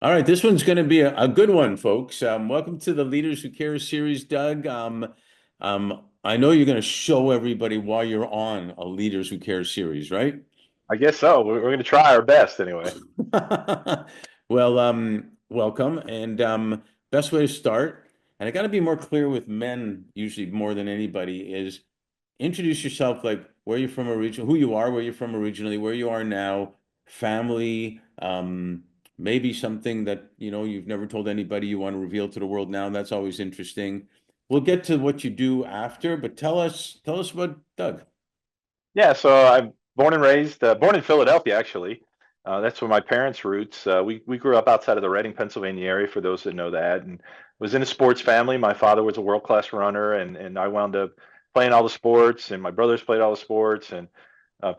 All right, this one's going to be a good one, folks. Welcome to the Leaders Who Care series, Doug. I know you're going to show everybody why you're on a Leaders Who Care series, right? I guess so. We're going to try our best anyway. Well, welcome. And best way to start, and I got to be more clear with men, usually more than anybody, is introduce yourself, like where you're from originally, who you are, where you're from originally, where you are now, family, maybe something that you've never told anybody you want to reveal to the world now. That's always interesting. We'll get to what you do after, but tell us about Doug. Yeah, so I'm born and raised, born in Philadelphia, actually. That's where my parents' roots. We grew up outside of the Reading, Pennsylvania area, for those that know that, and was in a sports family. My father was a world-class runner, and I wound up playing all the sports, and my brothers played all the sports, and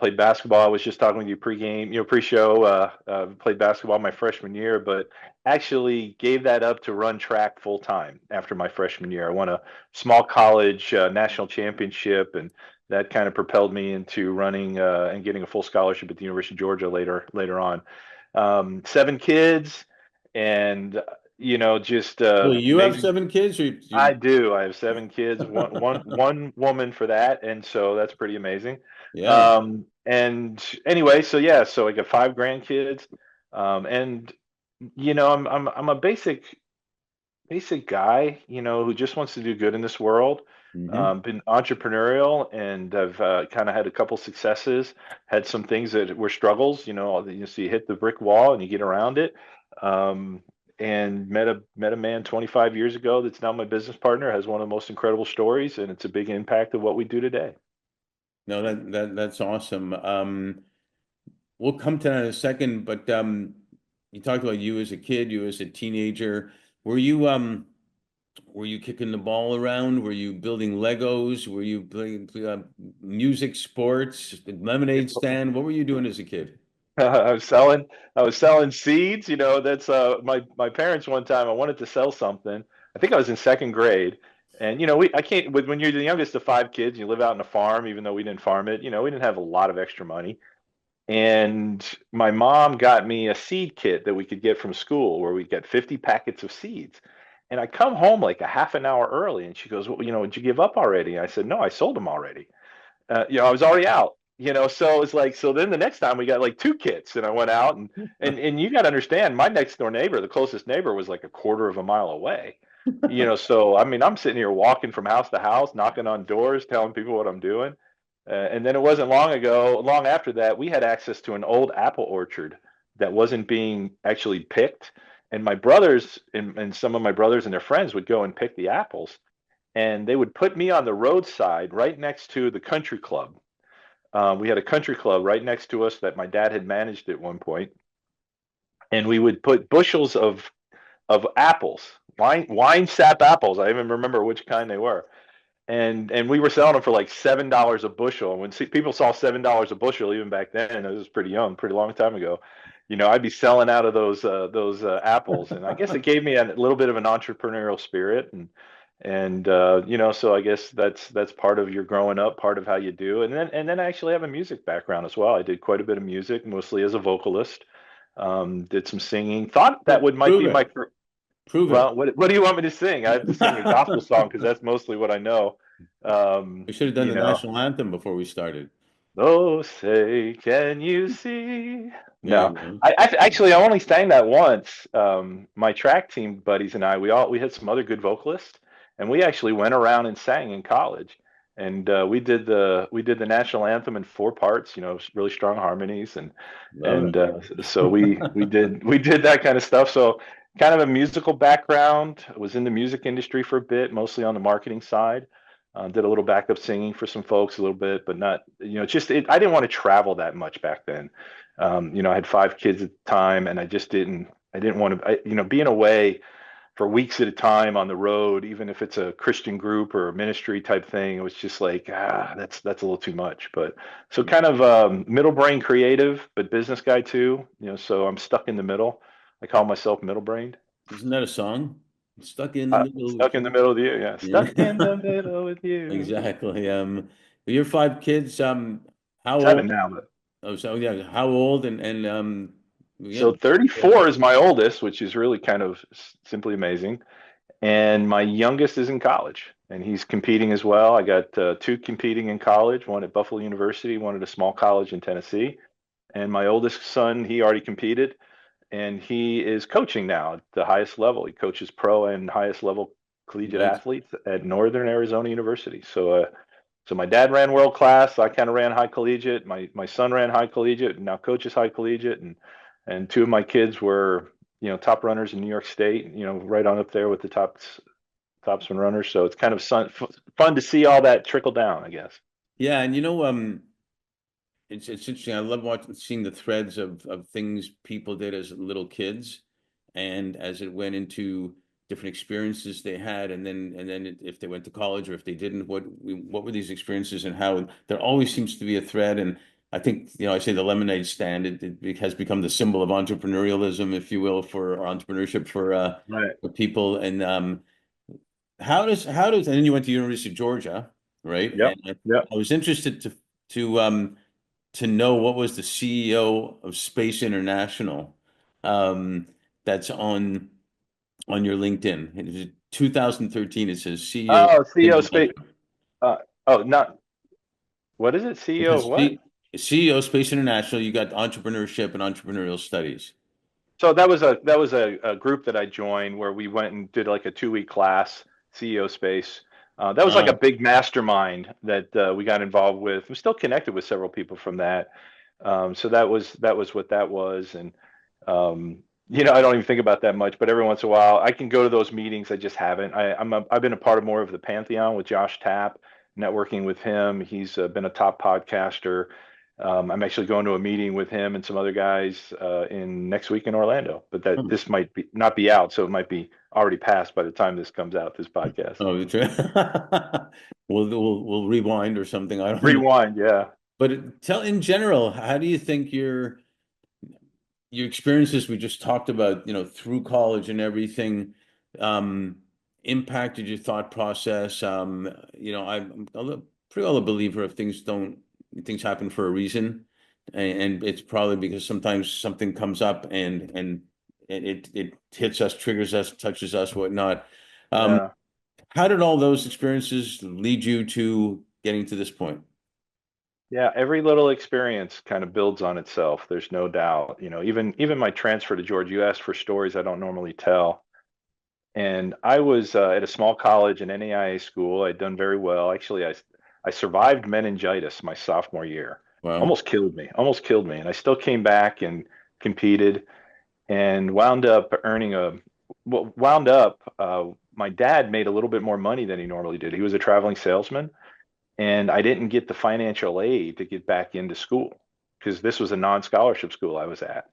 played basketball. I was just talking with you pre-game, pre-show. Played basketball my freshman year, but actually gave that up to run track full time after my freshman year. I won a small college national championship, and that kind of propelled me into running and getting a full scholarship at the University of Georgia later on. Seven kids, and just Well, you have amazing. seven kids, or I do. I have seven kids, one woman for that, and so that's pretty amazing. yeah. And anyway, so yeah, so I got five grandkids, and I'm a basic guy, who just wants to do good in this world. Hmm. Been entrepreneurial, and I've kind of had a couple successes, had some things that were struggles, so you hit the brick wall and you get around it. Um, and met a man 25 years ago that's now my business partner, has one of the most incredible stories, and it's a big impact of what we do today. No, that's awesome. We'll come to that in a second, but you talked about you as a kid, you as a teenager. Were you were you kicking the ball around? Were you building Legos? Were you playing music, sports, lemonade stand? What were you doing as a kid? I was selling I was selling seeds. That's my parents one time I wanted to sell something. I think I was in second grade. And we I can't when you're the youngest of five kids, you live out in a farm, even though we didn't farm it, we didn't have a lot of extra money. And my mom got me a seed kit that we could get from school where we get 50 packets of seeds. And I come home like a half an hour early, and she goes, "Well, did you give up already?" And I said, "No, I sold them already." I was already out, so it's like, so then the next time we got like two kits, and I went out, and you got to understand, my next door neighbor, the closest neighbor, was like a quarter of a mile away. So I mean, I'm sitting here walking from house to house, knocking on doors, telling people what I'm doing. And then it wasn't long after that, we had access to an old apple orchard that wasn't being actually picked. And my brothers and some of my brothers and their friends would go and pick the apples, and they would put me on the roadside right next to the country club. We had a country club right next to us that my dad had managed at one point, and we would put bushels of apples, wine sap apples. I even remember which kind they were, and we were selling them for like $7 a bushel. And when people saw $7 a bushel, even back then, I was pretty young, pretty long time ago. I'd be selling out of those apples, and I guess it gave me a little bit of an entrepreneurial spirit, and so I guess that's part of your growing up, part of how you do. And then I actually have a music background as well. I did quite a bit of music, mostly as a vocalist. Did some singing. Thought that would might Prove be my it. Prove it. well, what do you want me to sing? I have to sing a gospel song because that's mostly what I know. Um, We should have done you the know, national anthem before we started. oh, say, can you see? There you No, go. I only sang that once. My track team buddies and we had some other good vocalists, and we actually went around and sang in college. And we did the national anthem in four parts, really strong harmonies, and Love and it. uh, so we did that kind of stuff. So kind of a musical background. I was in the music industry for a bit, mostly on the marketing side. Did a little backup singing for some folks a little bit, but not, I didn't want to travel that much back then. I had five kids at the time, and I didn't want to, being away for weeks at a time on the road, even if it's a Christian group or a ministry type thing, it was just like, that's a little too much. But so kind of middle brain creative, but business guy too, so I'm stuck in the middle. I call myself middle brained. Isn't that a song? Stuck in the middle with Stuck in the you. middle with you. Yeah. Stuck in Yeah, the middle with you. exactly. Your five kids, how old? Seven now, but Oh, so yeah, how old and Yeah. So 34 is my oldest, which is really kind of simply amazing. And my youngest is in college, and he's competing as well. I got two competing in college, one at Buffalo University, one at a small college in Tennessee. And my oldest son, he already competed, and he is coaching now at the highest level. He coaches pro and highest level collegiate Nice. athletes at Northern Arizona University. So my dad ran world class. I kind of ran high collegiate. My son ran high collegiate, and now coaches high collegiate, and two of my kids were top runners in New York State. Right on up there with the topsman runners. So it's kind of fun to see all that trickle down, I guess. Yeah, and it's interesting. I love watching seeing the threads of things people did as little kids, and as it went into different experiences they had, and then if they went to college or if they didn't, what were these experiences and how there always seems to be a thread. And I think I say the lemonade stand it has become the symbol of entrepreneurialism, if you will, for or entrepreneurship Right. for people. And how does and then you went to University of Georgia, right? Yep. And Yep. I was interested to know what was the CEO of Space International, um, that's on your LinkedIn. It is 2013. It says CEO of Oh, Space CEO space. International. Not what is it? It CEO of says what? CEO of Space International. You got entrepreneurship and entrepreneurial studies. So that was a group that I joined where we went and did like a 2-week class, CEO space. That was like a Ah, big mastermind that we got involved with. I'm still connected with several people from that. So that was what that was, and I don't even think about that much. But every once in a while, I can go to those meetings. I just haven't. I've been a part of more of the Pantheon with Josh Tapp, networking with him. He's been a top podcaster. I'm actually going to a meeting with him and some other guys in next week in Orlando. But that oh, this might be not be out, so it might be already passed by the time this comes out. This podcast. oh, we'll rewind or something. I don't know. Rewind, yeah. But tell in general, how do you think your experiences we just talked about, through college and everything, um, impacted your thought process? I'm pretty well a believer if things happen for a reason, and it's probably because sometimes something comes up and it hits us, triggers us, touches us, whatnot. Um, Yeah. how did all those experiences lead you to getting to this point? Yeah, every little experience kind of builds on itself. There's no doubt. Even my transfer to Georgia, you asked for stories I don't normally tell. And I was at a small college, an NAIA school. I'd done very well. Actually, I survived meningitis my sophomore year. Wow. Almost killed me. And I still came back and competed and wound up earning my dad made a little bit more money than he normally did. He was a traveling salesman, and I didn't get the financial aid to get back into school because this was a non-scholarship school I was at.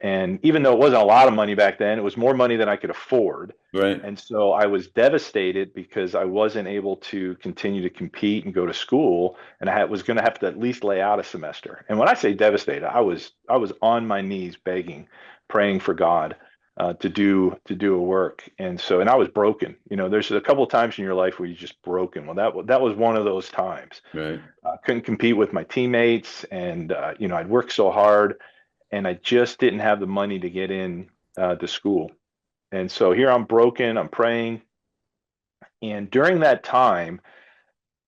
And even though it wasn't a lot of money back then, it was more money than I could afford. Right. And so I was devastated because I wasn't able to continue to compete and go to school, and was going to have to at least lay out a semester. And when I say devastated, I was on my knees begging, praying for God to do a work. And I was broken. There's a couple of times in your life where you're just broken. Well, that was one of those times. Right. Couldn't compete with my teammates, and I'd worked so hard, and I just didn't have the money to get in to school. And so here I'm broken, I'm praying. And during that time,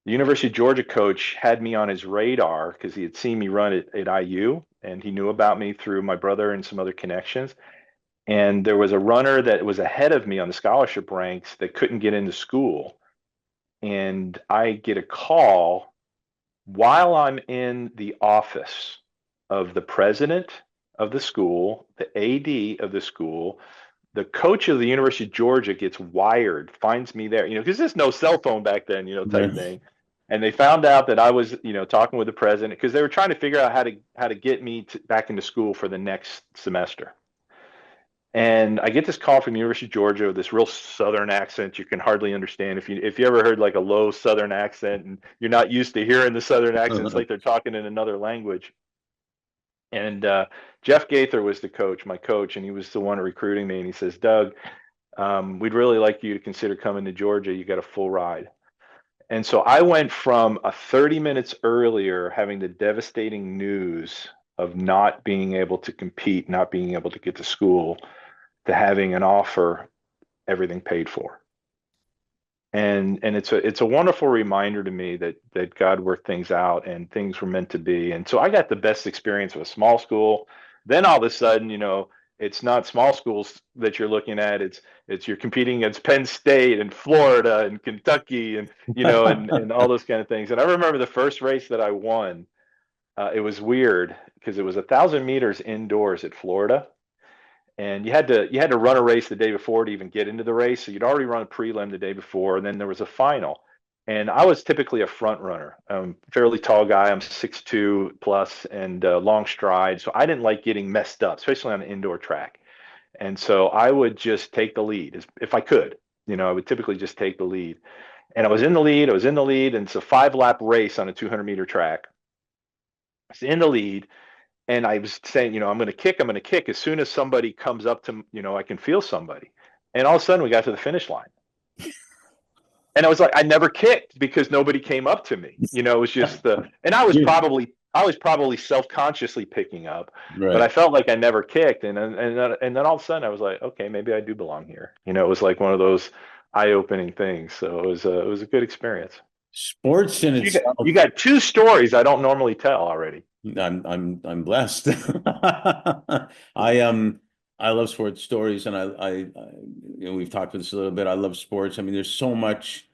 the University of Georgia coach had me on his radar because he had seen me run at IU, and he knew about me through my brother and some other connections. And there was a runner that was ahead of me on the scholarship ranks that couldn't get into school. And I get a call while I'm in the office of the president of the school, the AD of the school, the coach of the University of Georgia gets wired, finds me there, because there's no cell phone back then, type Right. thing. And they found out that I was, talking with the president because they were trying to figure out how to get me back into school for the next semester. And I get this call from the University of Georgia with this real Southern accent you can hardly understand. If you ever heard like a low Southern accent and you're not used to hearing the Southern accent, it's like they're talking in another language. And Jeff Gaither was the coach, my coach, and he was the one recruiting me. And he says, Doug, we'd really like you to consider coming to Georgia. You got a full ride. And so I went from a 30 minutes earlier having the devastating news of not being able to compete, not being able to get to school, to having an offer, everything paid for. And it's a wonderful reminder to me that God worked things out and things were meant to be. And so I got the best experience of a small school. Then all of a sudden, it's not small schools that you're looking at. It's you're competing against Penn State and Florida and Kentucky and and all those kind of things. And I remember the first race that I won. It was weird because it was 1,000 meters indoors at Florida, and you had to run a race the day before to even get into the race. So you'd already run a prelim the day before, and then there was a final. And I was typically a front runner. I'm a fairly tall guy. I'm 6'2 plus and long stride. So I didn't like getting messed up, especially on an indoor track. And so I would just take the lead if I could. I would typically just take the lead. And I was in the lead. I was in the lead, and it's a 5 lap race on a 200-meter track. I was in the lead, and I was saying, I'm going to kick. I'm going to kick as soon as somebody comes up to, I can feel somebody. And all of a sudden, we got to the finish line, and I was like, I never kicked because nobody came up to me. It was just and I was probably self-consciously picking up, but I Right. felt like I never kicked, and then all of a sudden, I was like, okay, maybe I do belong here. It was like one of those eye-opening things. So it was a good experience. Sports in So you got you itself. got two stories I don't normally tell already. I'm blessed. I I love sports stories, and we've talked about this a little bit. I love sports. I mean, there's so much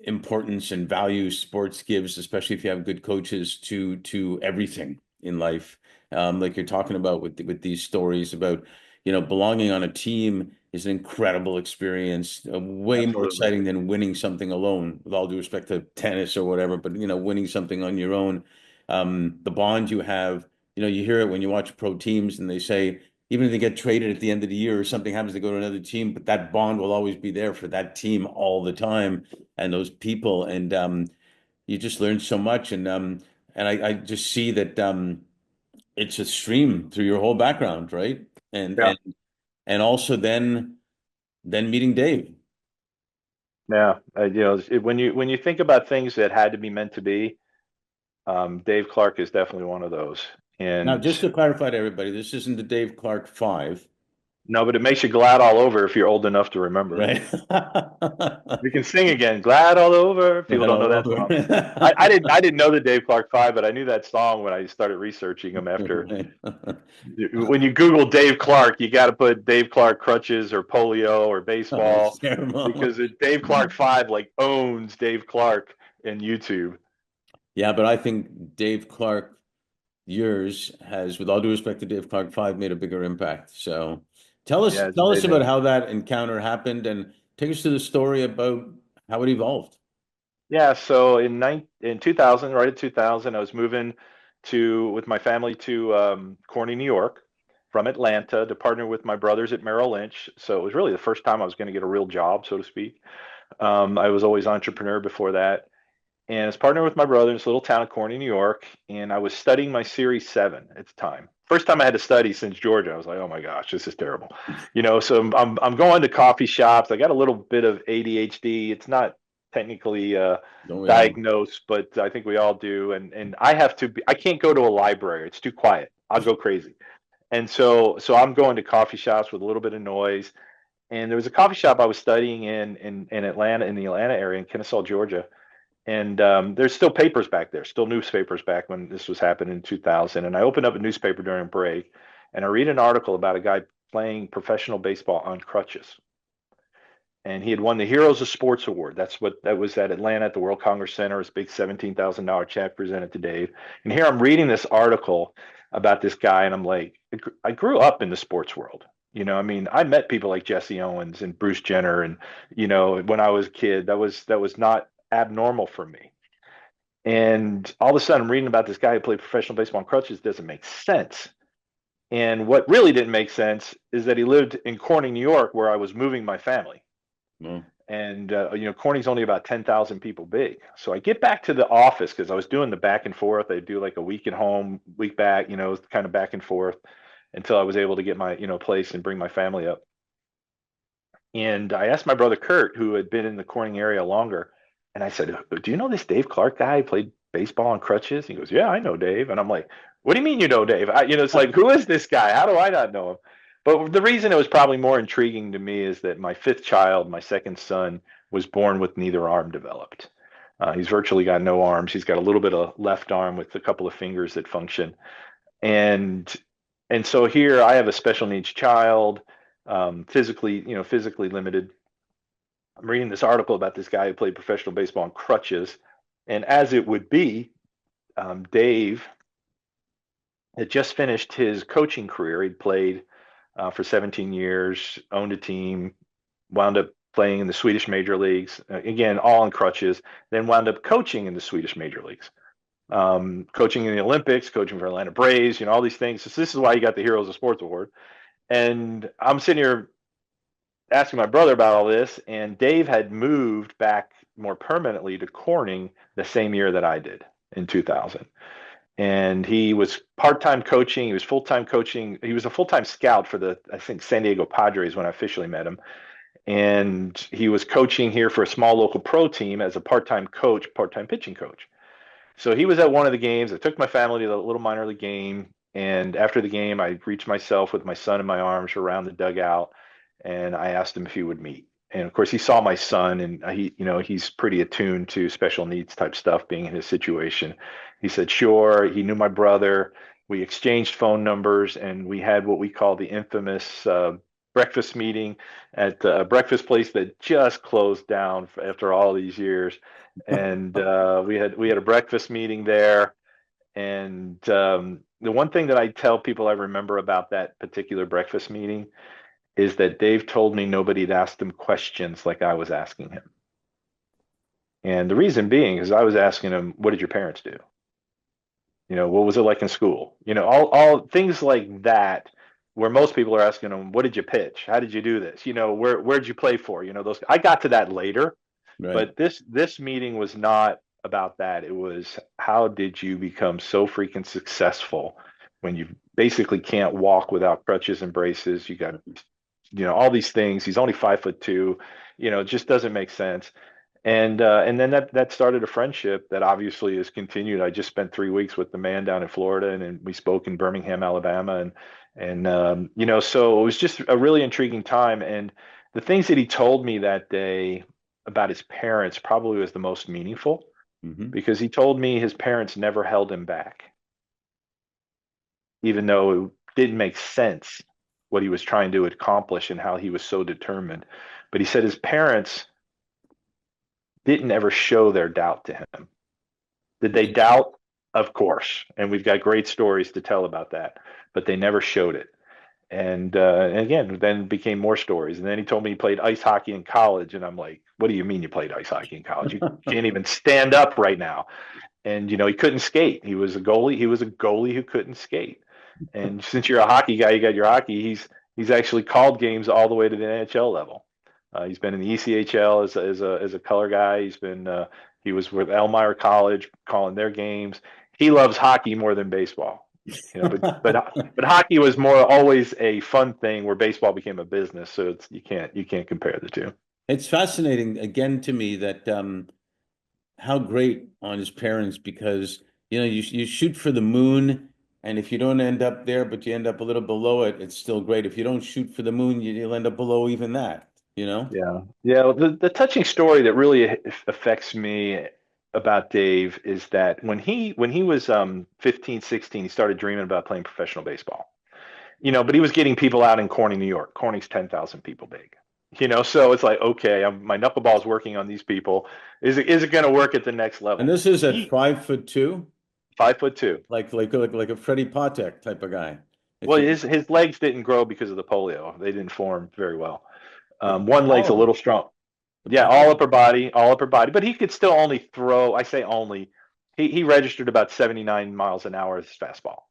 importance and value sports gives, especially if you have good coaches to everything in life. Like you're talking about with these stories about, belonging on a team is an incredible experience, way more Absolutely. exciting than winning something alone, with all due respect to tennis or whatever, but winning something on your own. The bond you have, you hear it when you watch pro teams and they say, even if they get traded at the end of the year or something happens to go to another team, but that bond will always be there for that team all the time and those people. And you just learn so much. And I just see that it's a stream through your whole background, right? And Yeah. and and also then meeting Dave. Yeah, when you think about things that had to be meant to be, Dave Clark is definitely one of those. Now, And just to clarify to everybody, this isn't the Dave Clark Five, no, but it makes you glad all over if you're old enough to remember. right? We can sing again, glad all over. People Right don't know all that over. song. I didn't know the Dave Clark Five, but I knew that song when I started researching him after. Right. When you Google Dave Clark, you got to put Dave Clark crutches or polio or Oh, it's baseball terrible. because Dave Clark Five like owns Dave Clark in YouTube. Yeah, but I think Dave Clark, yours has, with all due respect to Dave Clark Five, made a bigger impact. So tell us Yeah, it's tell us amazing. about how that encounter happened and take us to the story about how it evolved. Yeah, so in 2000, right at 2000, I was moving to with my family to Corny, New York, from Atlanta to partner with my brothers at Merrill Lynch. So it was really the first time I was going to get a real job, so to speak. I was always entrepreneur before that, and I was partnering with my brother in this little town of Corny, New York, and I was studying my Series 7 at the time. First time I had to study since Georgia. I was like, oh my gosh, this is terrible. So I'm going to coffee shops. I got a little bit of ADHD. It's not technically Don't we all? diagnosed, but I think we all do. And I can't go to a library. It's too quiet. I'll go crazy. And so I'm going to coffee shops with a little bit of noise. And there was a coffee shop I was studying in Atlanta, in the Atlanta area, in Kennesaw, Georgia. And there's still papers back there, still newspapers back when this was happening in 2000. And I opened up a newspaper during a break, and I read an article about a guy playing professional baseball on crutches. And he had won the Heroes of Sports Award. That was at Atlanta at the World Congress Center. His big $17,000 check presented to Dave. And here I'm reading this article about this guy, and I'm like, I grew up in the sports world. I mean, I met people like Jesse Owens and Bruce Jenner, and when I was a kid, that was not abnormal for me. And all of a sudden, I'm reading about this guy who played professional baseball on crutches. Doesn't make sense. And what really didn't make sense is that he lived in Corning, New York, where I was moving my family. No. And Corning's only about 10,000 people big. So I get back to the office because I was doing the back and forth. I do like a week at home, week back, kind of back and forth until I was able to get my place and bring my family up. And I asked my brother Kurt, who had been in the Corning area longer, and I said, "Do you know this Dave Clark guy? He played baseball on crutches? He goes, yeah, I know Dave. And I'm like, what do you mean you know Dave? It's like, who is this guy? How do I not know him? But the reason it was probably more intriguing to me is that my fifth child, my second son, was born with neither arm developed. He's virtually got no arms. He's got a little bit of left arm with a couple of fingers that function. And and so here I have a special needs child, physically limited. I'm reading this article about this guy who played professional baseball on crutches, and as it would be, Dave had just finished his coaching career. He'd played for 17 years, owned a team, wound up playing in the Swedish major leagues, again, all on crutches, then wound up coaching in the Swedish major leagues, coaching in the Olympics, coaching for Atlanta Braves, all these things. So this is why he got the Heroes of Sports Award. And I'm sitting here asking my brother about all this, and Dave had moved back more permanently to Corning the same year that I did in 2000. And he was part-time coaching. He was full-time coaching. He was a full-time scout for the, I think, San Diego Padres when I officially met him. And he was coaching here for a small local pro team as a part-time coach, part-time pitching coach. So he was at one of the games. I took my family to the little minor league game. And after the game, I reached myself with my son in my arms around the dugout, and I asked him if he would meet. And of course, he saw my son, and he's pretty attuned to special needs type stuff, being in his situation. He said, sure. He knew my brother. We exchanged phone numbers, and we had what we call the infamous breakfast meeting at a breakfast place that just closed down after all these years. And we had a breakfast meeting there. And the one thing that I tell people I remember about that particular breakfast meeting is that Dave told me nobody had asked him questions like I was asking him. And the reason being is I was asking him, what did your parents do? What was it like in school? All things like that, where most people are asking him, what did you pitch? How did you do this? Where'd you play for? Those. I got to that later, Right. but this meeting was not about that. It was, how did you become so freaking successful when you basically can't walk without crutches and braces? You got all these things. He's only 5'2". It just doesn't make sense. And then that started a friendship that obviously has continued. I just spent 3 weeks with the man down in Florida, and we spoke in Birmingham, Alabama, and so it was just a really intriguing time. And the things that he told me that day about his parents probably was the most meaningful, Hmm. because he told me his parents never held him back, even though it didn't make sense what he was trying to accomplish and how he was so determined. But he said his parents didn't ever show their doubt to him. Did they doubt? Of course. And we've got great stories to tell about that, but they never showed it. And again, then became more stories. And then he told me he played ice hockey in college. And I'm like, what do you mean you played ice hockey in college? You can't even stand up right now. And he couldn't skate. He was a goalie. He was a goalie who couldn't skate. And since you're a hockey guy, you got your hockey. He's actually called games all the way to the NHL level. He's been in the ECHL as a color guy. He was with Elmira College calling their games. He loves hockey more than baseball. But hockey was more always a fun thing, where baseball became a business. So you can't compare the two. It's fascinating again to me that how great on his parents, because you shoot for the moon, and if you don't end up there but you end up a little below it, it's still great. If you don't shoot for the moon, you'll end up below even that. Yeah. Yeah. The touching story that really affects me about Dave is that when he was 15, 16, he started dreaming about playing professional baseball. But he was getting people out in Corning, New York. Corning's 10,000 people big. So it's like, okay, my knuckleball's working on these people. Is it going to work at the next And level? this is at He 5'2", 5'2". like a Freddie Patek type of guy. If Well, you his legs didn't grow because of the polio. They didn't form very well. but One leg's all a of them, little strong. the Yeah, power. all upper body, but he could still only throw. I say only. He registered about 79 miles an hour as his fastball,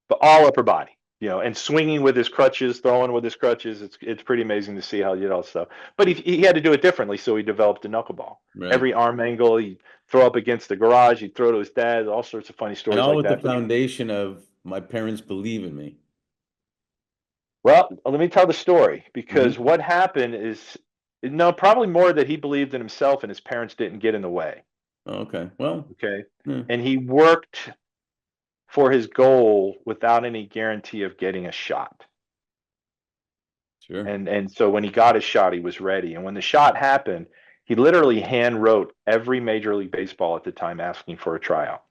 but all upper body. And swinging with his crutches, throwing with his crutches. It's pretty amazing to see how he did all this stuff. But he had to do it differently, so he developed a knuckleball. Right. Every arm angle, he'd throw up against the garage. He'd throw to his dad. All sorts of funny And stories all like with the that. But foundation of my parents believe in me. well, let me tell the story, because Hmm. what happened is, no, probably more that he believed in himself and his parents didn't get in the way. Oh, okay. Well, Okay. yeah, And he worked for his goal without any guarantee of getting a shot. sure. And so when he got his shot, he was ready. And when the shot happened, he literally hand wrote every Major League Baseball at the time asking for a tryout.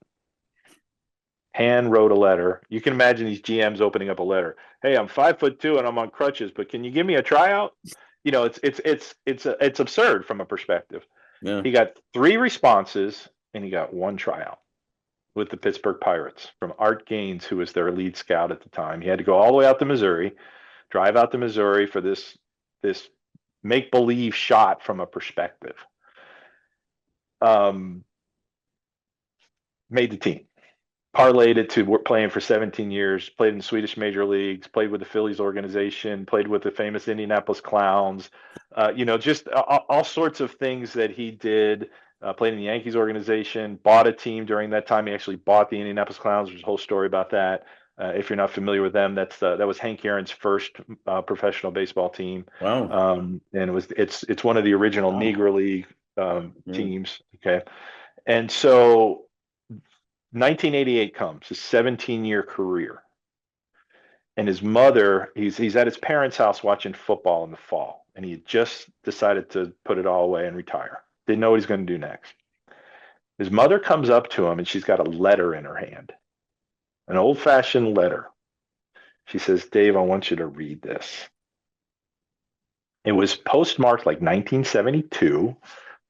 Hand wrote a letter. You can imagine these GMs opening up a letter. Hey, I'm 5'2" and I'm on crutches, but can you give me a tryout? You know, it's absurd from a perspective. Yeah. He got three responses and he got one tryout with the Pittsburgh Pirates from Art Gaines, who was their lead scout at the time. He had to go all the way out to Missouri, drive out to Missouri for this make believe shot from a perspective. Um, Made the team, parlayed it to playing for 17 years, played in the Swedish major leagues, played with the Phillies organization, played with the famous Indianapolis Clowns, just all sorts of things that he did. Played in the Yankees organization, bought a team during that time. He actually bought the Indianapolis Clowns. There's a whole story about that. If you're not familiar with them, that was Hank Aaron's first professional baseball team, Wow. and it's one of the original Negro League Yeah. teams. Okay, and so 1988 comes, his 17-year career. And his mother, he's at his parents' house watching football in the fall, and he had just decided to put it all away and retire. Didn't know what he's going to do next. His mother comes up to him, and she's got a letter in her hand, an old-fashioned letter. She says, "Dave, I want you to read this." It was postmarked like 1972.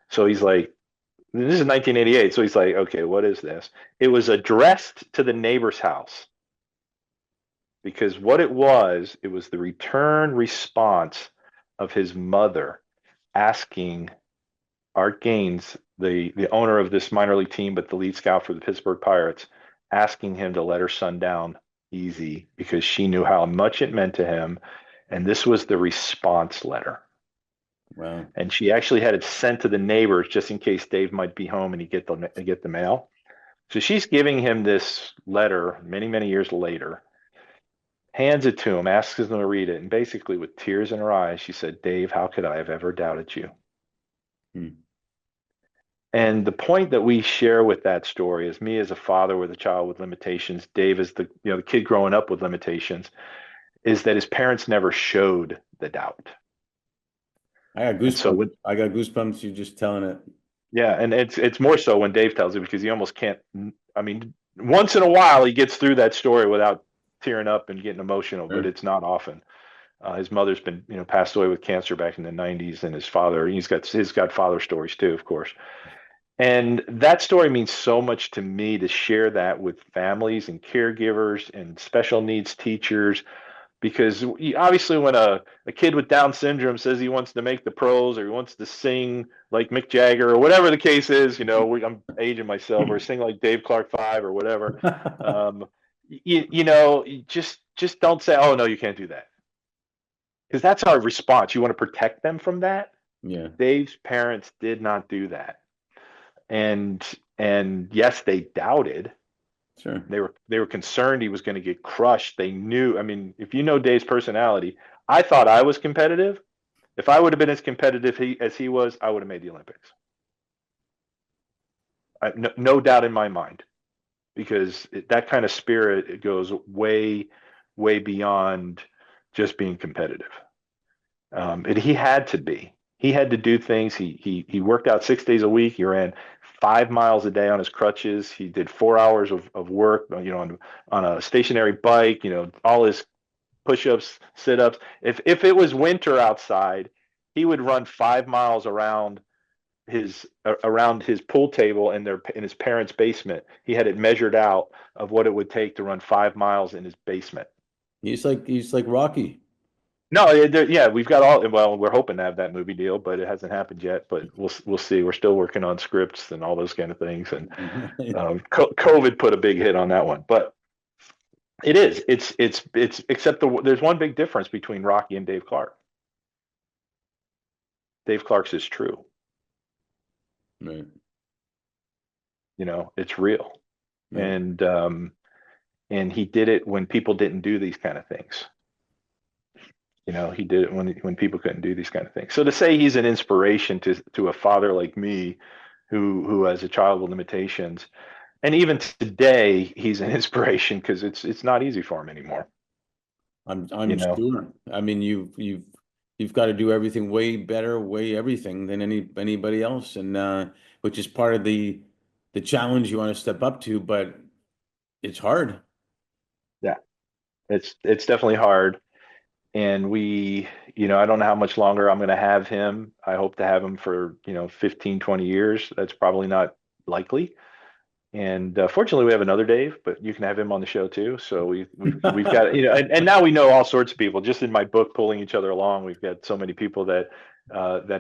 So he's like, this is 1988. So he's like, okay, what is this? It was addressed to the neighbor's house because what it was the return response of his mother asking Art Gaines, the owner of this minor league team, but the lead scout for the Pittsburgh Pirates, asking him to let her son down easy because she knew how much it meant to him. And this was the response letter. Wow. And she actually had it sent to the neighbors just in case Dave might be home and he get the mail. So she's giving him this letter many, many years later, hands it to him, asks him to read it, and basically with tears in her eyes, she said, "Dave, how could I have ever doubted you?" Hmm. And the point that we share with that story is me as a father with a child with limitations, Dave as the kid growing up with limitations, is that his parents never showed the doubt. I got And so goosebumps. when I got goosebumps. You just telling it. Yeah, and it's more so when Dave tells it because he almost can't. I mean, once in a while he gets through that story without tearing up and getting emotional, but Sure. it's not often. His mother's been, passed away with cancer back in the 90s, and his father, he's got father stories too, of course. And that story means so much to me to share that with families and caregivers and special needs teachers because obviously when a kid with Down syndrome says he wants to make the pros or he wants to sing like Mick Jagger or whatever the case is, I'm aging myself, or sing like Dave Clark 5 or whatever. Um, you just don't say, "Oh no, you can't do that," because that's our response. You want to protect them from that. Yeah, Dave's parents did not do that, and and yes, they doubted. sure. They were concerned he was going to get crushed. They knew. I mean, if you know Dave's personality, I thought I was competitive. If I would have been as competitive as he was, I would have made the Olympics. No doubt in my mind, because that kind of spirit, it goes way, way beyond just being competitive. And he had to be. He had to do things. He worked out 6 days a week. He ran 5 miles a day on his crutches. He did 4 hours of work, on a stationary bike. All his push-ups, sit-ups. If it was winter outside, he would run 5 miles around his pool table in his parents' basement. He had it measured out of what it would take to run 5 miles in his basement. He's like Rocky. No, yeah, we've got all. Well, we're hoping to have that movie deal, but it hasn't happened yet. But we'll see. We're still working on scripts and all those kind of things. And COVID put a big hit on that one. But it is. It's except there's one big difference between Rocky and Dave Clark. Dave Clark's is true. Right. It's real, Yeah. and he did it when people didn't do these kind of things. He did it when people couldn't do these kind of things. So to say he's an inspiration to a father like me who has a child with limitations. And even today, he's an inspiration because it's not easy for him anymore. You I'm know, sure. I mean, you've got to do everything way better, way everything than anybody else, and which is part of the challenge you want to step up to, but it's hard. yeah, it's definitely hard. And I don't know how much longer I'm going to have him. I hope to have him for 15, 20 years. That's probably not likely. And fortunately, we have another Dave, but you can have him on the show too. So we've got and now we know all sorts of people. Just in my book, pulling each other along, we've got so many people that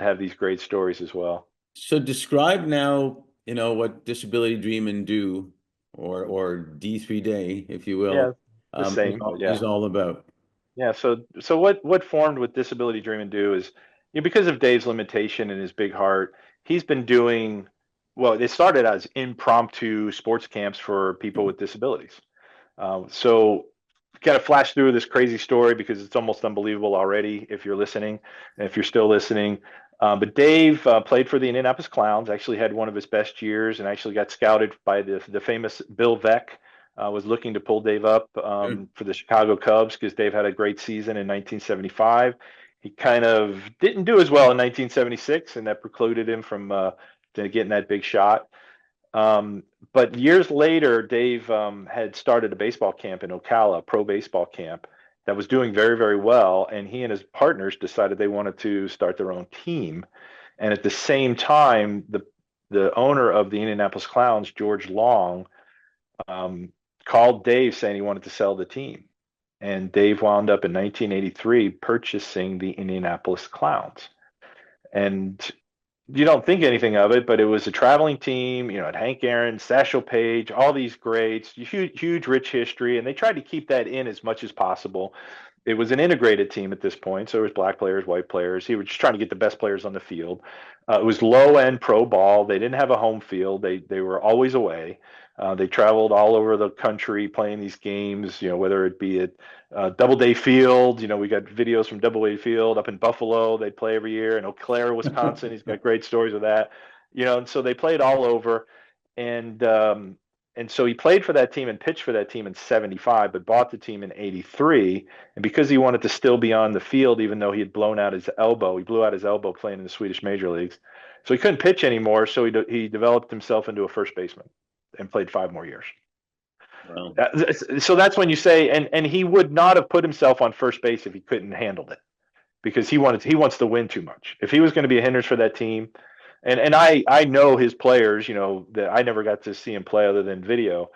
have these great stories as well. So describe now, what Disability Dream and Do, or D3 Day, if you Yeah, will, the is same. all, Yeah, is all about. yeah. So what formed with Disability Dream and Do is, because of Dave's limitation and his big heart, he's been doing, well, it started as impromptu sports camps for people with disabilities. So kind of flash through this crazy story because it's almost unbelievable already if you're listening, and if you're still listening. But Dave played for the Indianapolis Clowns, actually had one of his best years, and actually got scouted by the famous Bill Veeck. Was looking to pull Dave up Good. for the Chicago Cubs because Dave had a great season in 1975. He kind of didn't do as well in 1976, and that precluded him from getting that big shot. Um, but years later, Dave had started a baseball camp in Ocala, a pro baseball camp that was doing very, very well. And he and his partners decided they wanted to start their own team. And at the same time, the owner of the Indianapolis Clowns, George Long, um, called Dave saying he wanted to sell the team. And Dave wound up in 1983 purchasing the Indianapolis Clowns. And you don't think anything of it, but it was a traveling team. You know, had Hank Aaron, Satchel Paige, all these greats, huge, huge, rich history, and they tried to keep that in as much as possible. It was an integrated team at this point, so there was black players, white players. He was just trying to get the best players on the field. It was low end pro ball. They didn't have a home field. They were always away. They traveled all over the country playing these games. Whether it be at Doubleday Field. We got videos from Doubleday Field up in Buffalo. They play every year in Eau Claire, Wisconsin. He's got great stories of that. And so they played all over, and so he played for that team and pitched for that team in '75, but bought the team in '83. And because he wanted to still be on the field, even though he had blown out his elbow, he blew out his elbow playing in the Swedish major leagues. So he couldn't pitch anymore. So he developed himself into a first baseman and played 5 more years. Well, So that's when you say, and he would not have put himself on first base if he couldn't handle it, because he wants to win too much. If he was going to be a hindrance for that team, and I know his players, that I never got to see him play other than video.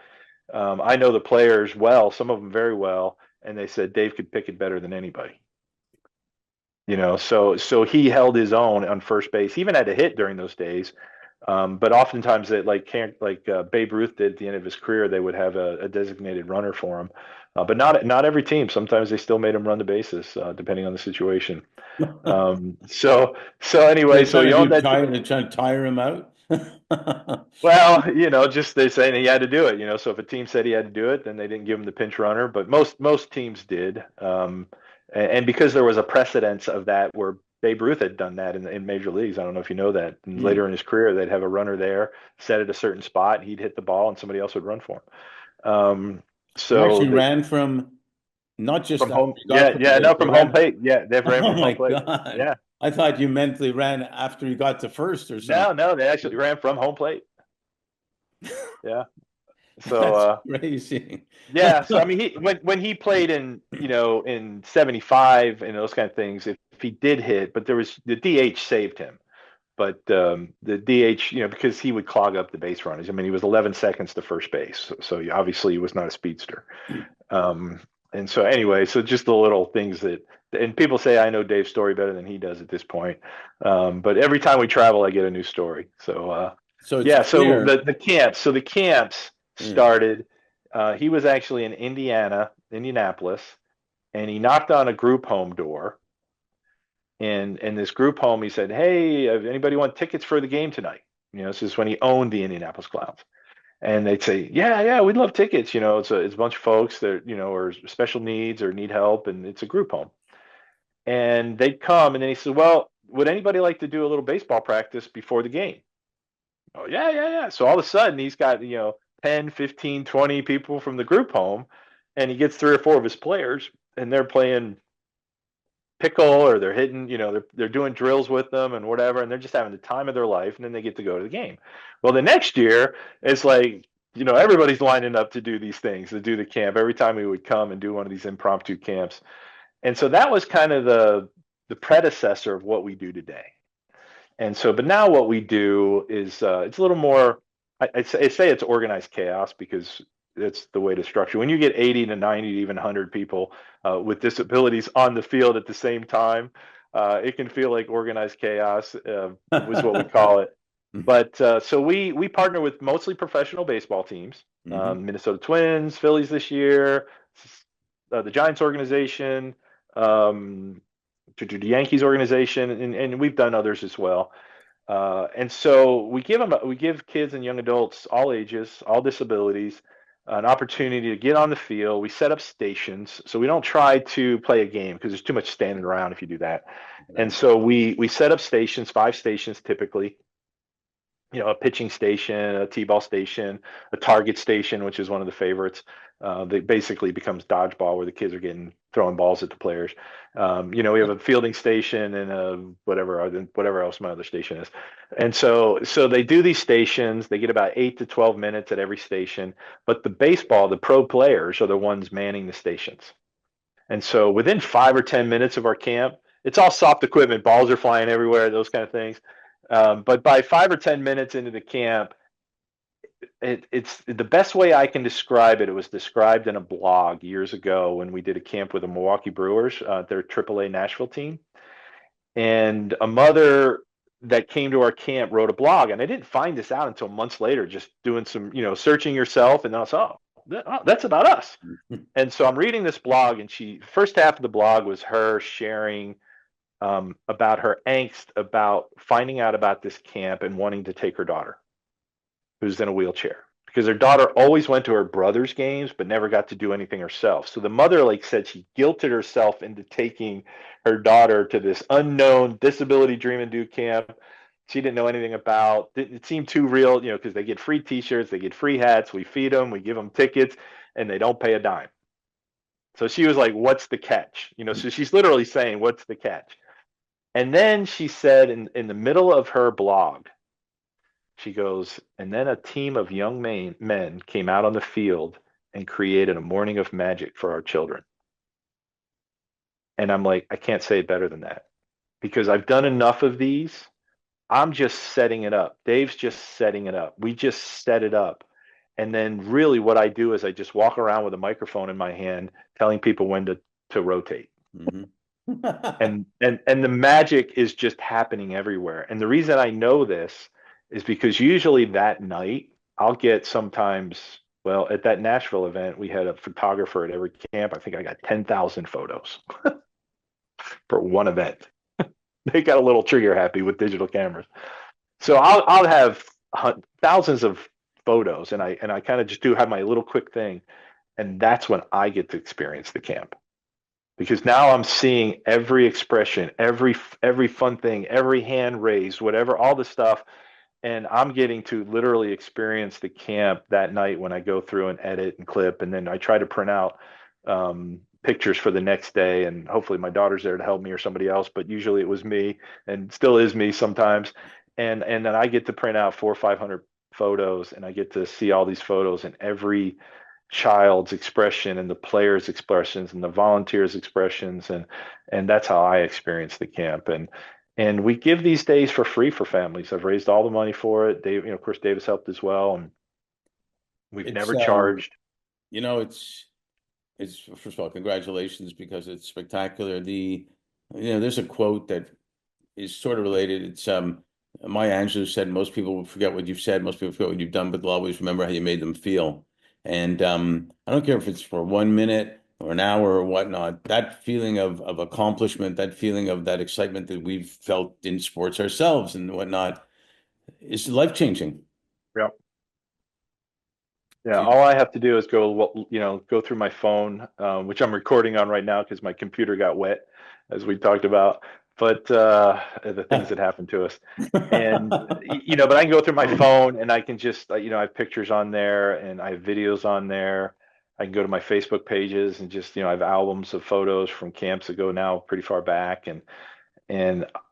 I know the players well, some of them very well, and they said Dave could pick it better than anybody. So he held his own on first base. He even had to hit during those days. But oftentimes, that like Babe Ruth did at the end of his career, they would have a designated runner for him. But not every team. Sometimes they still made him run the bases, depending on the situation. So anyway, they're so trying he to owned do that. tire, they're trying to tire him out. Well, just they're saying he had to do it. So if a team said he had to do it, then they didn't give him the pinch runner. But most teams did. And because there was a precedence of that where Babe Ruth had done that in major leagues. I don't know if you know that. And Hmm. later in his career, they'd have a runner there, set at a certain spot, he'd hit the ball, and somebody else would run for him. You So actually they ran from not just from after home, you got yeah, to the yeah, base, no, you from home ran. plate, yeah, they've ran Oh from my home plate, God. yeah. I thought you mentally ran after you got to first or something. No, no, they actually ran from home plate, yeah. So That's crazy. yeah, so I mean, when he played in '75 and those kind of things, if he did hit, but there was the DH saved him. But the DH, because he would clog up the base runners. I mean, he was 11 seconds to first base, so obviously he was not a speedster. Um, and so anyway, so just the little things and people say I know Dave's story better than he does at this point. But every time we travel, I get a new story. So So it's yeah, so clear. the camps Mm. started. He was actually in Indianapolis, and he knocked on a group home door. And in this group home, he said, "Hey, anybody want tickets for the game tonight?" This is when he owned the Indianapolis Clowns. And they'd say, "Yeah, yeah, we'd love tickets." It's a bunch of folks that are special needs or need help, and it's a group home. And they'd come, and then he said, "Well, would anybody like to do a little baseball practice before the game?" Oh, yeah, yeah, yeah. So all of a sudden he's got, 10, 15, 20 people from the group home, and he gets three or four of his players, and they're playing pickle, or they're hitting, they're doing drills with them and whatever, and they're just having the time of their life, and then they get to go to the game. Well, the next year it's like, everybody's lining up to do these things, to do the camp every time we would come and do one of these impromptu camps. And so that was kind of the predecessor of what we do today. And so, but now what we do is it's a little more. I say it's organized chaos because it's the way to structure. When you get 80 to 90 to even 100 people with disabilities on the field at the same time, it can feel like organized chaos. Was what we call it. But so we partner with mostly professional baseball teams, Hmm. Minnesota Twins, Phillies this year, the Giants organization, to the Yankees organization, and we've done others as well. And so we give kids and young adults, all ages, all disabilities, an opportunity to get on the field. We set up stations, so we don't try to play a game because there's too much standing around if you do that. And Right. so we set up stations, 5 stations typically, a pitching station, a t-ball station, a target station, which is one of the favorites. That basically becomes dodgeball where the kids are getting throwing balls at the players. We have a fielding station and whatever else my other station is. And so they do these stations. They get about 8 to 12 minutes at every station. But the pro players are the ones manning the stations. And so within 5 or 10 minutes of our camp, it's all soft equipment, balls are flying everywhere, those kind of things. But by 5 or 10 minutes into the camp, it's the best way I can describe it. It was described in a blog years ago when we did a camp with the Milwaukee Brewers, their AAA Nashville team. And a mother that came to our camp wrote a blog, and I didn't find this out until months later, just doing some, searching yourself, and then I was, oh, that's about us. And so I'm reading this blog, and first half of the blog was her sharing about her angst about finding out about this camp and wanting to take her daughter, who's in a wheelchair, because her daughter always went to her brother's games but never got to do anything herself. So the mother, like, said she guilted herself into taking her daughter to this unknown disability dream and do camp she didn't know anything about. It seemed too real, because they get free T-shirts, they get free hats, we feed them, we give them tickets, and they don't pay a dime. So she was like, "What's the catch?" So she's literally saying, "What's the catch?" And then she said in the middle of her blog, she goes, and then a team of young men came out on the field and created a morning of magic for our children. And I'm like, I can't say it better than that because I've done enough of these. I'm just setting it up. Dave's just setting it up. We just set it up. And then really what I do is I just walk around with a microphone in my hand telling people when to rotate. Hmm. And the magic is just happening everywhere. And the reason I know this is because usually that night I'll get sometimes, well, at that Nashville event we had a photographer at every camp. I think I got 10,000 photos for one event. They got a little trigger happy with digital cameras. So I'll have thousands of photos, and I kind of just do have my little quick thing, and that's when I get to experience the camp because now I'm seeing every expression, every fun thing, every hand raised, whatever, all the stuff, and I'm getting to literally experience the camp that night when I go through and edit and clip, and then I try to print out pictures for the next day, and hopefully my daughter's there to help me or somebody else, but usually it was me, and still is me sometimes, and then I get to print out 400 or 500 photos, and I get to see all these photos and every child's expression and the players' expressions and the volunteers' expressions, and that's how I experience the camp. And we give these days for free for families. I've raised all the money for it. Dave, of course, Dave has helped as well, and we've It's never charged. you know, it's first of all, congratulations because it's spectacular. There's a quote that is sort of related. It's Maya Angelou said, "Most people will forget what you've said, most people forget what you've done, but they'll always remember how you made them feel." And I don't care if it's for 1 minute or an hour or whatnot. That feeling of accomplishment, that feeling of that excitement that we've felt in sports ourselves and whatnot, is life changing. Yeah. Yeah, all I have to do is go through my phone, which I'm recording on right now because my computer got wet, as we talked about. but the things that happen to us. And but I can go through my phone and I can just I have pictures on there and I have videos on there. I can go to my Facebook pages and just I have albums of photos from camps that go now pretty far back, and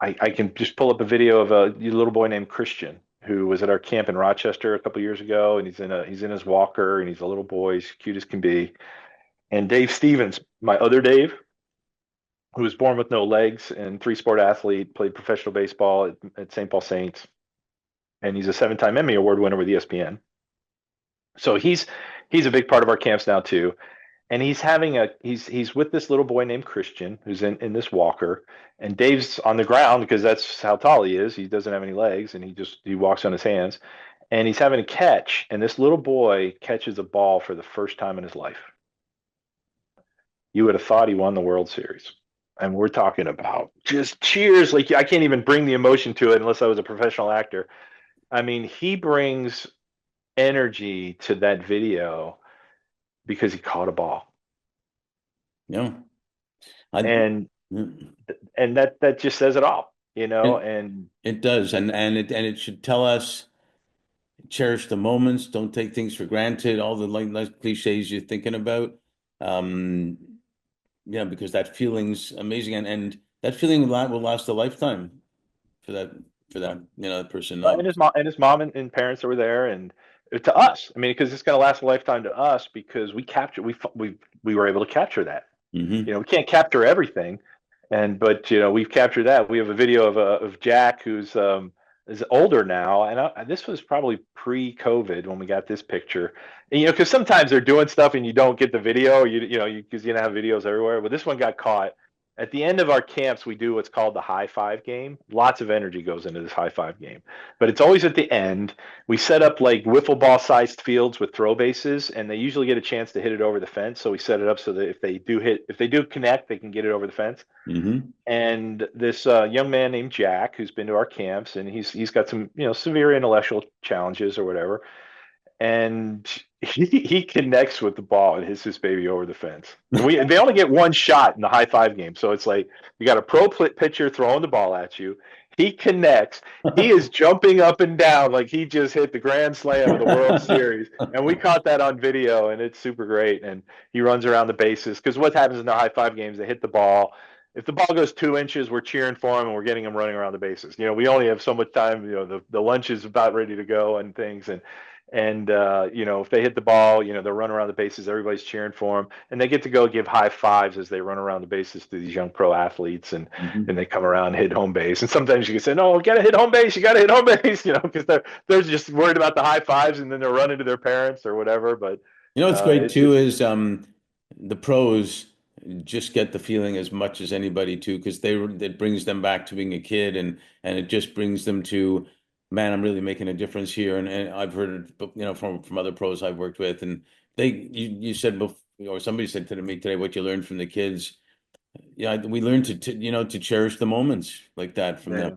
I can just pull up a video of a little boy named Christian who was at our camp in Rochester a couple years ago, and he's in his walker and he's a little boy, he's cute as can be. And Dave Stevens, my other Dave, who was born with no legs and three-sport athlete, played professional baseball at St. Paul Saints, and he's a seven-time Emmy Award winner with ESPN. So he's a big part of our camps now too. And he's with this little boy named Christian who's in this walker, and Dave's on the ground because that's how tall he is. He doesn't have any legs and he walks on his hands, and he's having a catch, and this little boy catches a ball for the first time in his life. You would have thought he won the World Series. And we're talking about just cheers. Like, I can't even bring the emotion to it unless I was a professional actor. I mean, he brings energy to that video because he caught a ball. Yeah. I, And it, that just says it all, and it does. And it should tell us cherish the moments, don't take things for granted, all the like nice cliches you're thinking about. Um, yeah, because that feeling's amazing, and that feeling will last a lifetime for that person. and his mom and parents that were there, and to us, I mean, because it's going to last a lifetime to us because we were able to capture that. Hmm. We can't capture everything, but we've captured that. We have a video of Jack who's is older now, and this was probably pre-COVID when we got this picture. And, because sometimes they're doing stuff and you don't get the video, because you don't have videos everywhere. But this one got caught. At the end of our camps, we do what's called the high five game. Lots of energy goes into this high five game, but it's always at the end. We set up like wiffle ball sized fields with throw bases, and they usually get a chance to hit it over the fence. So we set it up so that if they do connect, they can get it over the fence. Hmm. And this young man named Jack, who's been to our camps, and he's got some severe intellectual challenges or whatever, and he connects with the ball and hits this baby over the fence. And they only get one shot in the high five game, so it's like you got a pro pitcher throwing the ball at you. He connects. He is jumping up and down like he just hit the grand slam of the World Series, and we caught that on video, and it's super great. And he runs around the bases because what happens in the high five games? They hit the ball. If the ball goes 2 inches, we're cheering for him and we're getting him running around the bases. We only have so much time. The lunch is about ready to go and things, and if they hit the ball, they'll run around the bases. Everybody's cheering for them, and they get to go give high fives as they run around the bases to these young pro athletes, and Hmm. they come around and hit home base. And sometimes you can say, "No, gotta hit home base. You gotta hit home base," because they're just worried about the high fives, and then they're running to their parents or whatever. But What's great it too just is the pros just get the feeling as much as anybody too, because it brings them back to being a kid, and it just brings them to, man, I'm really making a difference here. And I've heard it, from other pros I've worked with, and you said before, or somebody said to me today, what you learned from the kids. Yeah, we learned to cherish the moments like that from them.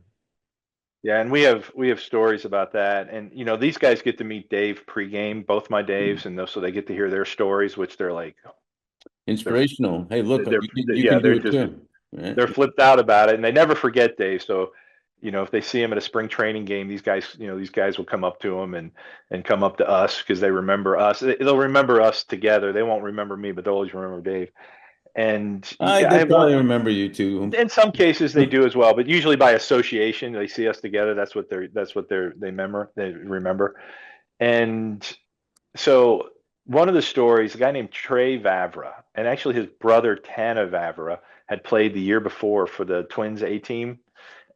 yeah. Yeah, and we have stories about that, and these guys get to meet Dave pregame, both my Daves, and so they get to hear their stories, which they're like, they're Inspirational. Hey, look, you yeah, can do it too. Right? they're flipped out about it, and they never forget Dave. So, if they see him at a spring training game, these guys will come up to him and come up to us because they remember us. They'll remember us together. They won't remember me, but they'll always remember Dave. And yeah, I They have one. probably remember you too. In some cases, they do as well, but usually by association, they see us together. They remember. And so one of the stories, a guy named Trey Vavra, and actually his brother Tana Vavra had played the year before for the Twins A team,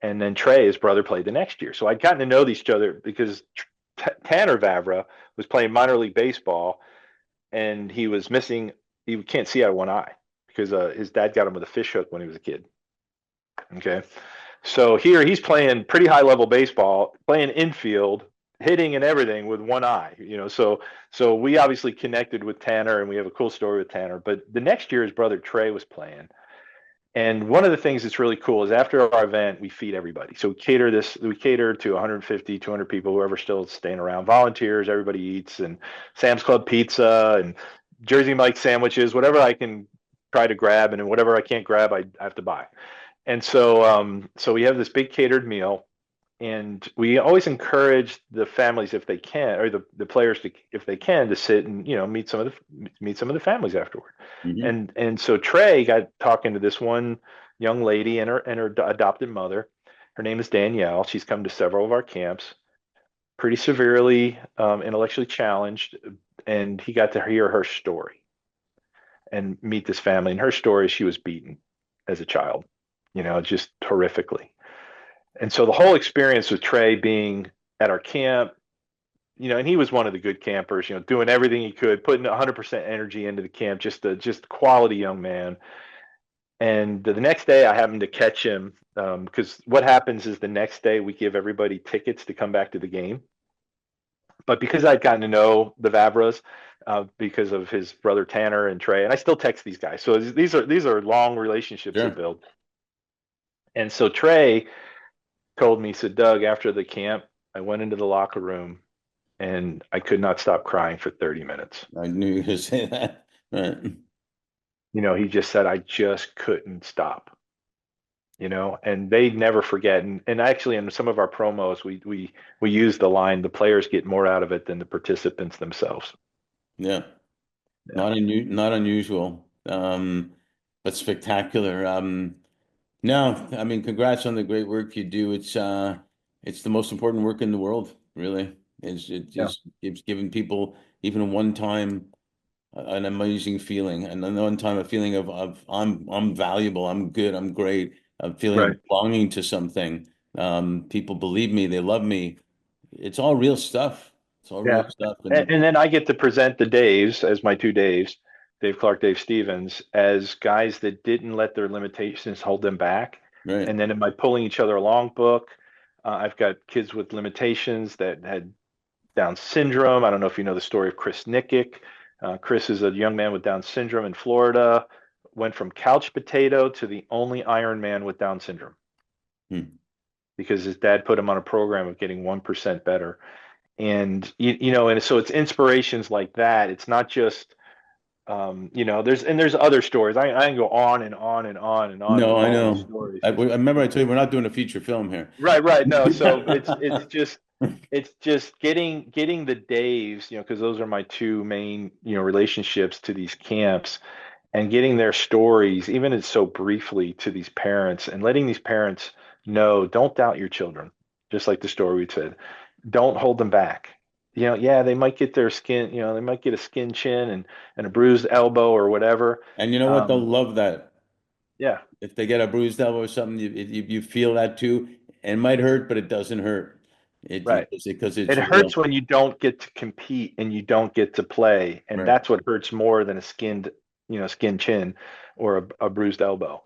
and then Trey, his brother, played the next year. So I'd gotten to know each other because Tanner Vavra was playing minor league baseball, and he was missing. He can't see out of one eye because his dad got him with a fish hook when he was a kid. Okay. So here he's playing pretty high level baseball, playing infield, hitting and everything with one eye, so we obviously connected with Tanner and we have a cool story with Tanner. But the next year his brother Trey was playing. And one of the things that's really cool is after our event, we feed everybody. So we cater to 150, 200 people, whoever's still staying around, volunteers, everybody eats, and Sam's Club pizza and Jersey Mike sandwiches, whatever I can try to grab, and whatever I can't grab, I have to buy. So we have this big catered meal, and we always encourage the families if they can, or the players to, if they can, to sit and meet some of the families afterward. Hmm. And so Trey got talking to this one young lady and her adopted mother. Her name is Danielle. She's come to several of our camps, pretty severely intellectually challenged, and he got to hear her story and meet this family. And her story, she was beaten as a child, just horrifically. And so the whole experience with Trey being at our camp, and he was one of the good campers, doing everything he could, putting 100% energy into the camp, just quality young man. And the next day, I happened to catch him because what happens is the next day we give everybody tickets to come back to the game. But because I'd gotten to know the Vavras, because of his brother Tanner and Trey, and I still text these guys, so these are long relationships we Sure. build. And so Trey told me, he said, Doug, after the camp, I went into the locker room and I could not stop crying for 30 minutes. I knew you were going to say that. Right. He just said, I just couldn't stop, and they never forget. And actually, in some of our promos, we use the line, the players get more out of it than the participants themselves. Yeah. Yeah. Not unusual. But spectacular. No, I mean, congrats on the great work you do. It's the most important work in the world, really. Yeah. It's giving people even one time an amazing feeling, and then one time a feeling of I'm valuable, I'm good, I'm great, a feeling Right. of belonging to something. People believe me, they love me. It's all real stuff. It's all real Yeah. stuff, And and then I get to present the Daves as my two Daves, Dave Clark, Dave Stevens, as guys that didn't let their limitations hold them back. right. And then in my Pulling Each Other Along book, I've got kids with limitations that had Down syndrome. I don't know if you know the story of Chris Nickick. Chris is a young man with Down syndrome in Florida, went from couch potato to the only Iron Man with Down syndrome Hmm. because his dad put him on a program of getting 1% better. And so it's inspirations like that. It's not just there's other stories. I can go on and on and on and on No, with I all these know. stories. I remember I told you we're not doing a feature film here. Right, right. No, so it's just getting the Daves, because those are my two main, relationships to these camps, and getting their stories, even it's so briefly, to these parents, and letting these parents know, don't doubt your children. Just like the story we said, don't hold them back. Yeah, they might get their skin, they might get a skin chin and a bruised elbow or whatever. And you know what? They'll Um, love that. yeah, If they get a bruised elbow or something, you feel that too. And it might hurt, but it doesn't hurt. right. Because It it's real. hurts when you don't get to compete and you don't get to play, and Right. that's what hurts more than a skin chin or a bruised elbow.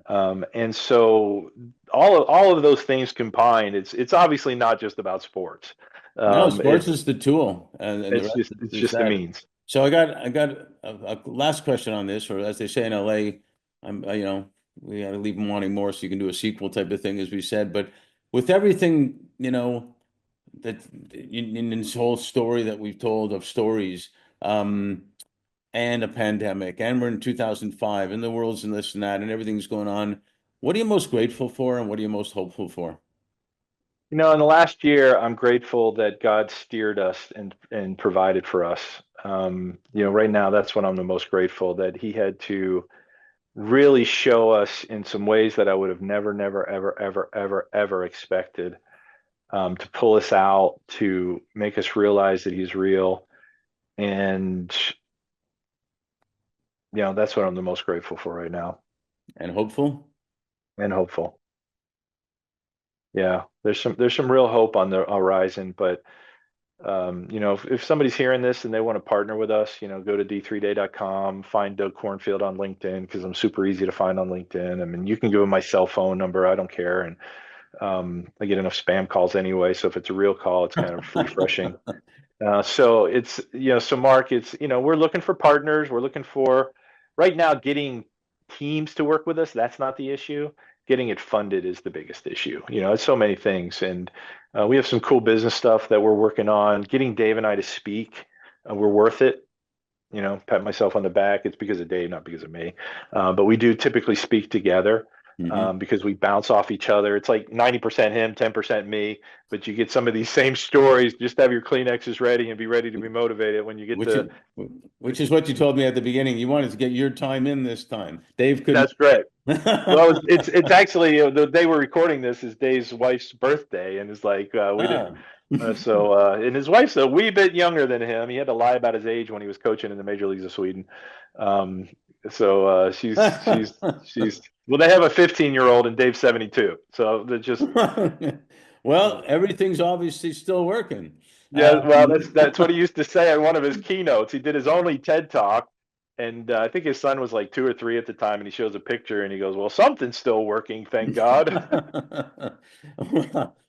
And so all of those things combined, it's obviously not just about sports. No, sports It's is the tool, and the it's rest just it's is just the that. means. So I got a last question on this, or as they say in LA, we got to leave them wanting more, so you can do a sequel type of thing, as we said. But with everything, that in this whole story that we've told of stories, um, and a pandemic, and we're in 2005, and the world's in this and that, and everything's going on. What are you most grateful for, and what are you most hopeful for? In the last year, I'm grateful that God steered us and provided for us. Right now, that's what I'm the most grateful, that He had to really show us in some ways that I would have never, never, ever, ever, ever, ever expected, to pull us out, to make us realize that He's real. And, that's what I'm the most grateful for right now, And hopeful? and hopeful. Yeah, there's some real hope on the horizon, but if somebody's hearing this and they want to partner with us, go to d3day.com, find Doug Cornfield on LinkedIn, because I'm super easy to find on LinkedIn. I mean, you can give them my cell phone number. I don't care. And I get enough spam calls anyway. So if it's a real call, it's kind of refreshing. So so Mark, we're looking for partners. We're looking for, right now, getting teams to work with us. That's not the issue. Getting it funded is the biggest issue. It's so many things. And we have some cool business stuff that we're working on. Getting Dave and I to speak, we're worth it. Pat myself on the back. It's because of Dave, not because of me. But we do typically speak together. Hmm. because we bounce off each other. It's like 90% him, 10% me. But you get some of these same stories. Just have your Kleenexes ready and be ready to be motivated when you get Which to. is which is what you told me at the beginning. You wanted to get your time in this time. Dave couldn't. That's great. Well, it's actually the day we're recording this is Dave's wife's birthday, and it's like we didn't. Ah. And his wife's a wee bit younger than him. He had to lie about his age when he was coaching in the major leagues of Sweden. Um, she's well, they have a 15-year-old and Dave's 72. So they're just Well, everything's obviously still working. yeah. Well, that's what he used to say on one of his keynotes. He did his only TED talk, and I think his son was like 2 or 3 at the time, and he shows a picture and he goes, "Well, something's still working, thank God."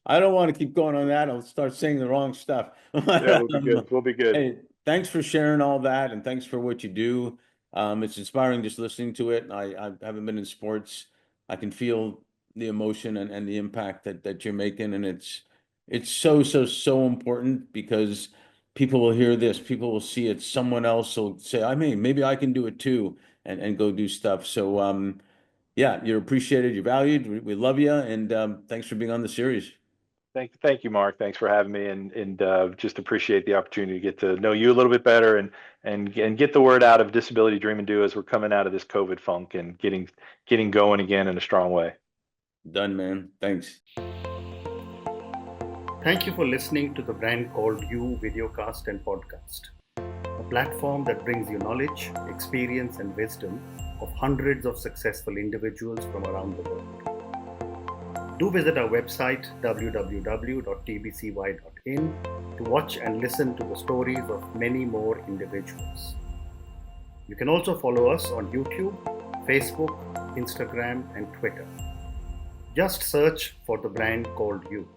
I don't want to keep going on that. I'll start saying the wrong stuff. Yeah, we'll be good. We'll be good. Hey, thanks for sharing all that, and thanks for what you do. It's inspiring just listening to it. I haven't been in sports. I can feel the emotion and the impact that you're making, and it's so important because people will hear this, people will see it, someone else will say, I mean, maybe I can do it too, and go do stuff. So yeah, you're appreciated, you're valued. We love you, and thanks for being on the series. Thank you, Mark. Thanks for having me, and just appreciate the opportunity to get to know you a little bit better and get the word out of Disability Dream and Do as we're coming out of this COVID funk and getting going again in a strong way. Done, man. Thanks. Thank you for listening to the Brand Called You videocast and podcast, a platform that brings you knowledge, experience, and wisdom of hundreds of successful individuals from around the world. Do visit our website www.tbcy.in to watch and listen to the stories of many more individuals. You can also follow us on YouTube, Facebook, Instagram, and Twitter. Just search for the Brand Called You.